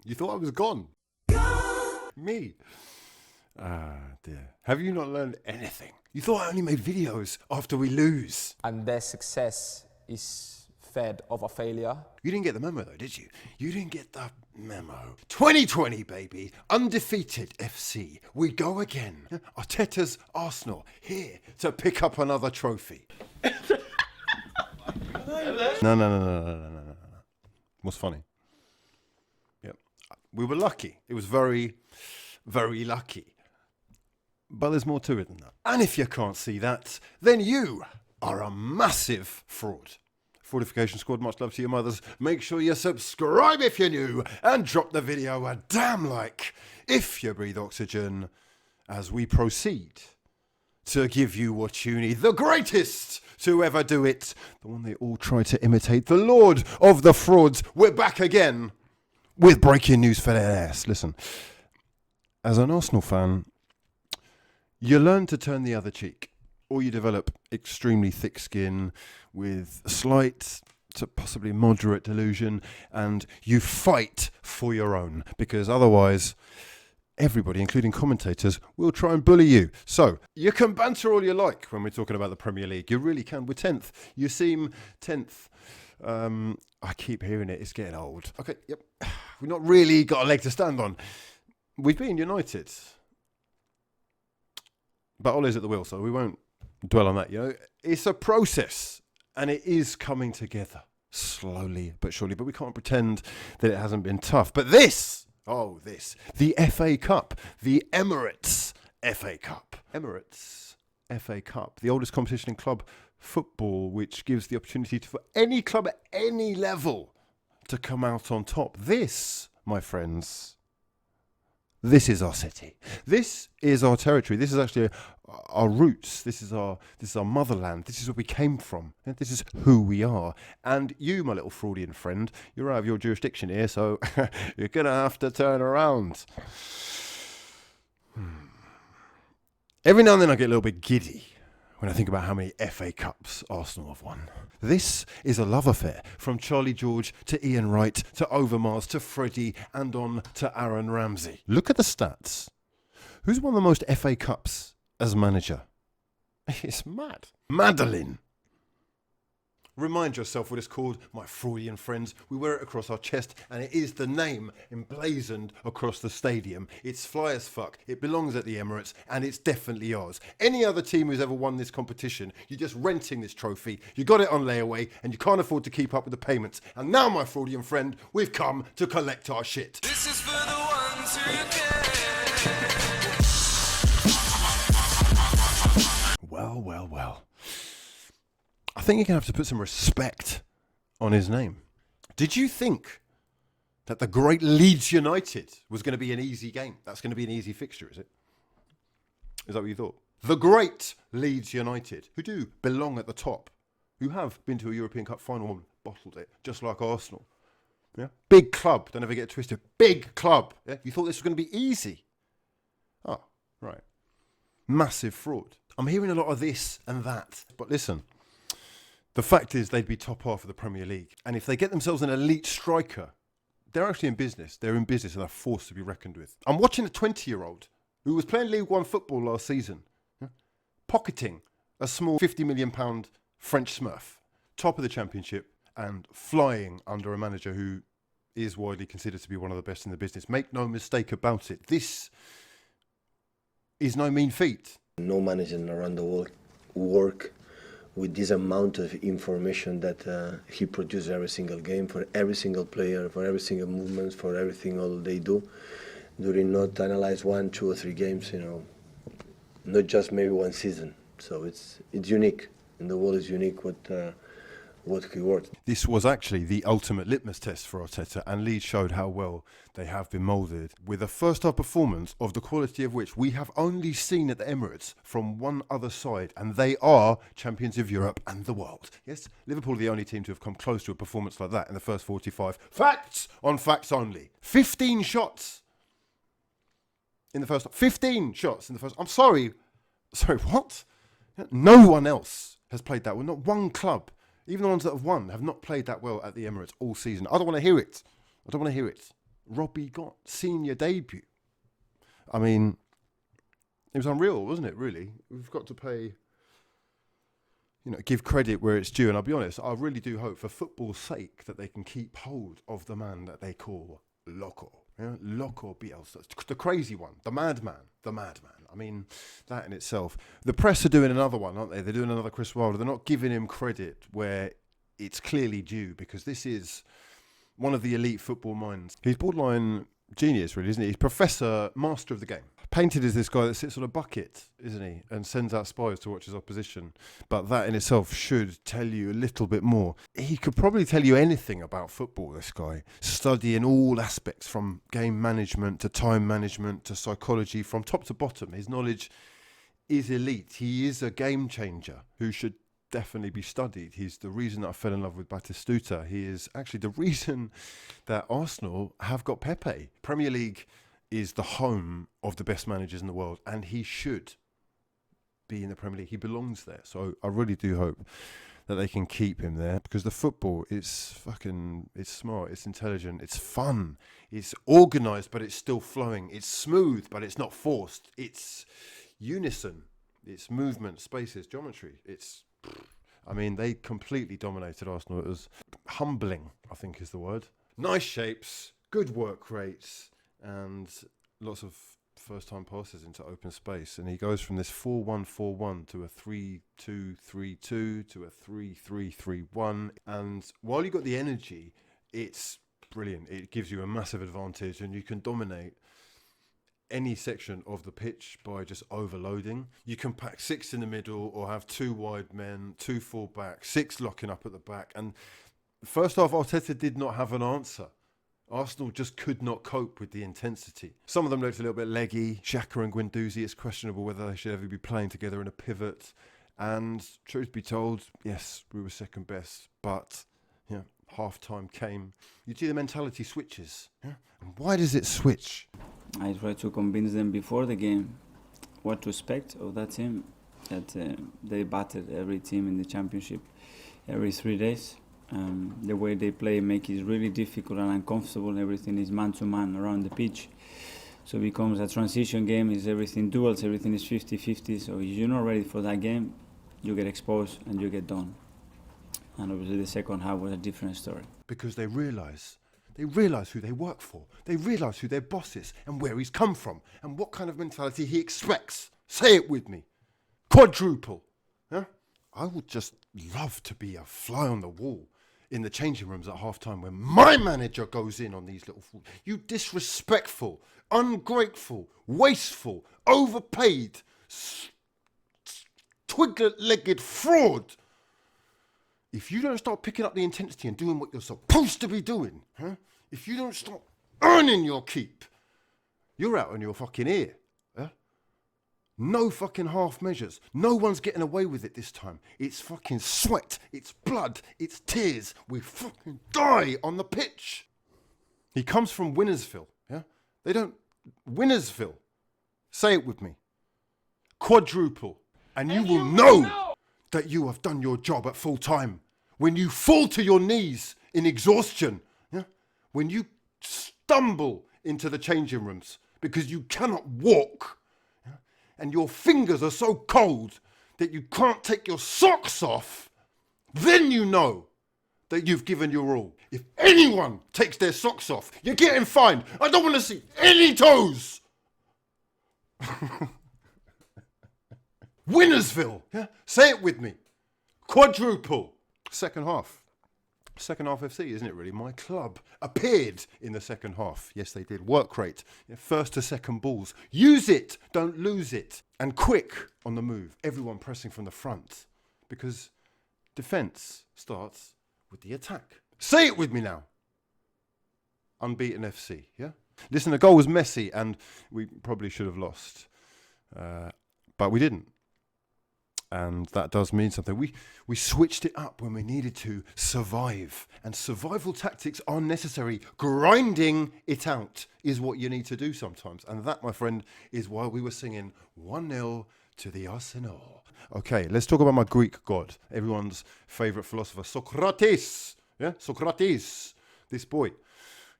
You thought I was gone. Me. Ah, dear. Have you not learned anything? You thought I only made videos after we lose. And their success is fed of a failure. You didn't get the memo though, did you? You didn't get the memo. 2020, baby. Undefeated FC. We go again. Arteta's Arsenal here to pick up another trophy. No. What's funny? Yep. We were lucky. It was very, very lucky. But there's more to it than that. And if you can't see that, then you are a massive fraud. Fortification Squad, much love to your mothers. Make sure you subscribe if you're new and drop the video a damn like if you breathe oxygen as we proceed to give you what you need. The greatest to ever do it. The one they all try to imitate. The Lord of the Frauds. We're back again with breaking news for their ass. Listen, as an Arsenal fan, you learn to turn the other cheek, or you develop extremely thick skin with slight to possibly moderate delusion, and you fight for your own, because otherwise everybody, including commentators, will try and bully you. So you can banter all you like when we're talking about the Premier League. You really can. We're 10th. You seem 10th. I keep hearing it. It's getting old. Okay, yep. We've not really got a leg to stand on. We've been United. But Ole's at the wheel, so we won't dwell on that. You know, it's a process, and it is coming together slowly but surely. But we can't pretend that it hasn't been tough. But this, the FA Cup, the Emirates FA Cup. Emirates FA Cup, the oldest competition in club football, which gives the opportunity for any club at any level to come out on top. This, my friends, this is our city. This is our territory. This is actually our roots. This is our motherland. This is where we came from. This is who we are. And you, my little Freudian friend, you're out of your jurisdiction here, so you're going to have to turn around. Every now and then I get a little bit giddy when I think about how many FA Cups Arsenal have won. This is a love affair, from Charlie George to Ian Wright to Overmars to Freddie and on to Aaron Ramsey. Look at the stats. Who's won the most FA Cups as manager? It's mad. Madeline. Remind yourself what it's called, my Freudian friends. We wear it across our chest, and it is the name emblazoned across the stadium. It's fly as fuck. It belongs at the Emirates, and it's definitely ours. Any other team who's ever won this competition, you're just renting this trophy. You got it on layaway, and you can't afford to keep up with the payments. And now, my Freudian friend, we've come to collect our shit. This is for the ones who care. Well. I think you're going to have to put some respect on his name. Did you think that the great Leeds United was going to be an easy game? That's going to be an easy fixture, is it? Is that what you thought? The great Leeds United, who do belong at the top, who have been to a European Cup final and bottled it, just like Arsenal. Yeah, big club, don't ever get it twisted. Big club. Yeah? You thought this was going to be easy. Oh, right. Massive fraud. I'm hearing a lot of this and that. But listen, the fact is they'd be top half of the Premier League. And if they get themselves an elite striker, they're actually in business. They're in business and they're forced to be reckoned with. I'm watching a 20-year-old who was playing League One football last season, pocketing a small £50 million French smurf, top of the Championship, and flying under a manager who is widely considered to be one of the best in the business. Make no mistake about it. This is no mean feat. No manager around the world work with this amount of information that he produces every single game, for every single player, for every single movement, for everything all they do. Do they not analyze 1, 2 or 3 games, not just maybe one season. So it's unique, and the world is unique what he worked. This was actually the ultimate litmus test for Arteta, and Leeds showed how well they have been moulded, with a first half performance of the quality of which we have only seen at the Emirates from one other side, and they are champions of Europe and the world. Yes, Liverpool are the only team to have come close to a performance like that in the first 45. Facts on facts only. 15 shots in the first half. 15 shots in the first. I'm sorry, what? No one else has played that well. Not one club. Even the ones that have won have not played that well at the Emirates all season. I don't want to hear it. Robbie got senior debut. I mean, it was unreal, wasn't it, really? We've got to pay, give credit where it's due. And I'll be honest, I really do hope, for football's sake, that they can keep hold of the man that they call Loco. Loco Bielsa. The crazy one, the madman. I mean, that in itself. The press are doing another one, aren't they? They're doing another Chris Wilder. They're not giving him credit where it's clearly due, because this is one of the elite football minds. He's borderline genius, really, isn't he? He's professor, master of the game. Painted as this guy that sits on a bucket, isn't he? And sends out spies to watch his opposition. But that in itself should tell you a little bit more. He could probably tell you anything about football, this guy. Studying all aspects, from game management to time management to psychology, from top to bottom. His knowledge is elite. He is a game changer who should definitely be studied. He's the reason that I fell in love with Batistuta. He is actually the reason that Arsenal have got Pepe. Premier League is the home of the best managers in the world, and he should be in the Premier League. He belongs there. So I really do hope that they can keep him there, because the football is it's smart, it's intelligent, it's fun, it's organised, but it's still flowing. It's smooth, but it's not forced. It's unison. It's movement, spaces, geometry. They completely dominated Arsenal. It was humbling, I think is the word. Nice shapes, good work rates, and lots of first-time passes into open space. And he goes from this 4-1-4-1 to a 3-2-3-2 to a 3-3-3-1. And while you've got the energy, it's brilliant. It gives you a massive advantage, and you can dominate any section of the pitch by just overloading. You can pack 6 in the middle, or have 2 wide men, 2 full back, 6 locking up at the back. And first half, Arteta did not have an answer. Arsenal just could not cope with the intensity. Some of them looked a little bit leggy. Xhaka and Guendouzi, it's questionable whether they should ever be playing together in a pivot. And truth be told, yes, we were second best, but half-time came. You see the mentality switches. Yeah? And why does it switch? I try to convince them before the game what to expect of that team, that they battered every team in the championship every 3 days. The way they play make it really difficult and uncomfortable. Everything is man-to-man around the pitch. So it becomes a transition game, is everything duels, everything is 50-50. So if you're not ready for that game, you get exposed and you get done. And obviously the second half was a different story. Because they realise who they work for. They realise who their boss is and where he's come from and what kind of mentality he expects. Say it with me. Quadruple. Yeah? I would just love to be a fly on the wall in the changing rooms at half-time when my manager goes in on these little fools. You disrespectful, ungrateful, wasteful, overpaid, twig-legged fraud. If you don't start picking up the intensity and doing what you're supposed to be doing, if you don't start earning your keep, you're out on your fucking ear. No fucking half measures. No one's getting away with it this time. It's fucking sweat, it's blood, it's tears. We fucking die on the pitch. He comes from Winnersville, yeah? They don't... Winnersville. Say it with me. Quadruple. And you will know that you have done your job at full time. When you fall to your knees in exhaustion, yeah? When you stumble into the changing rooms because you cannot walk, and your fingers are so cold that you can't take your socks off, then you know that you've given your all. If anyone takes their socks off, you're getting fined. I don't want to see any toes. Winnersville. Yeah? Say it with me. Quadruple. Second half. Second half FC, isn't it really? My club appeared in the second half. Yes, they did. Work rate. First to second balls. Use it. Don't lose it. And quick on the move. Everyone pressing from the front. Because defence starts with the attack. Say it with me now. Unbeaten FC, yeah? Listen, the goal was messy and we probably should have lost. But we didn't. And that does mean something. We switched it up when we needed to survive. And survival tactics are necessary. Grinding it out is what you need to do sometimes. And that, my friend, is why we were singing 1-0 to the Arsenal. Okay, let's talk about my Greek god. Everyone's favourite philosopher, Socrates. Yeah, Socrates. This boy.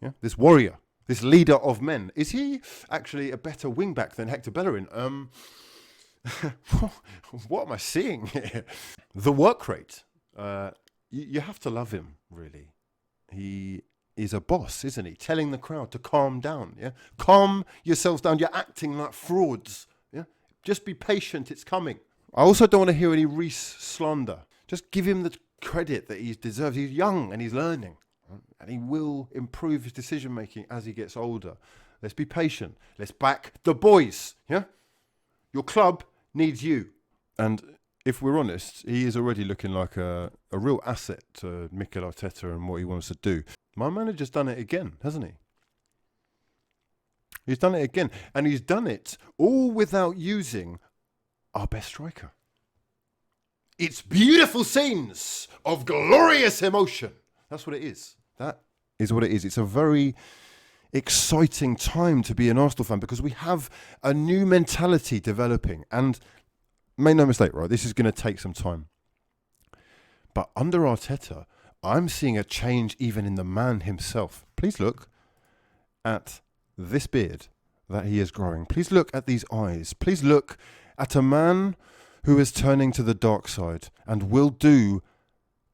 Yeah, this warrior. This leader of men. Is he actually a better wing-back than Hector Bellerin? What am I seeing here? The work rate. You have to love him, really. He is a boss, isn't he? Telling the crowd to calm down, yeah? Calm yourselves down. You're acting like frauds, yeah? Just be patient, it's coming. I also don't want to hear any Reiss slander. Just give him the credit that he deserves. He's young and he's learning. And he will improve his decision-making as he gets older. Let's be patient. Let's back the boys, yeah? Your club needs you. And if we're honest, he is already looking like a real asset to Mikel Arteta and what he wants to do. My manager's done it again, hasn't he? He's done it again. And he's done it all without using our best striker. It's beautiful scenes of glorious emotion. That's what it is. That is what it is. It's a very exciting time to be an Arsenal fan because we have a new mentality developing. And make no mistake, right? This is going to take some time. But under Arteta, I'm seeing a change even in the man himself. Please look at this beard that he is growing. Please look at these eyes. Please look at a man who is turning to the dark side and will do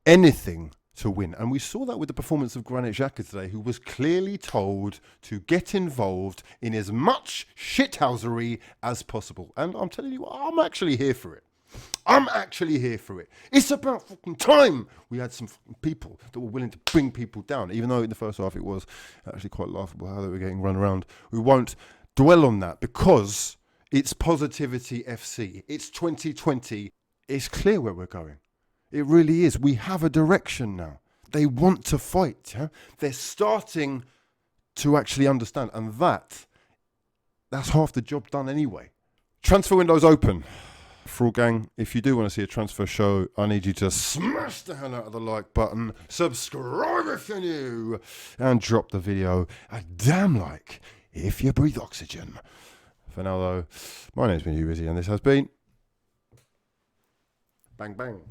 anything to win. And we saw that with the performance of Granit Xhaka today, who was clearly told to get involved in as much shithousery as possible. And I'm telling you, I'm actually here for it. I'm actually here for it. It's about fucking time we had some fucking people that were willing to bring people down, even though in the first half it was actually quite laughable how they were getting run around. We won't dwell on that because it's Positivity FC. It's 2020. It's clear where we're going. It really is. We have a direction now. They want to fight. Yeah? They're starting to actually understand. And that's half the job done anyway. Transfer window's open. Fraud Gang, if you do want to see a transfer show, I need you to smash the hell out of the like button, subscribe if you're new, and drop the video a damn like if you breathe oxygen. For now though, my name's been hughwizzy and this has been Bang Bang.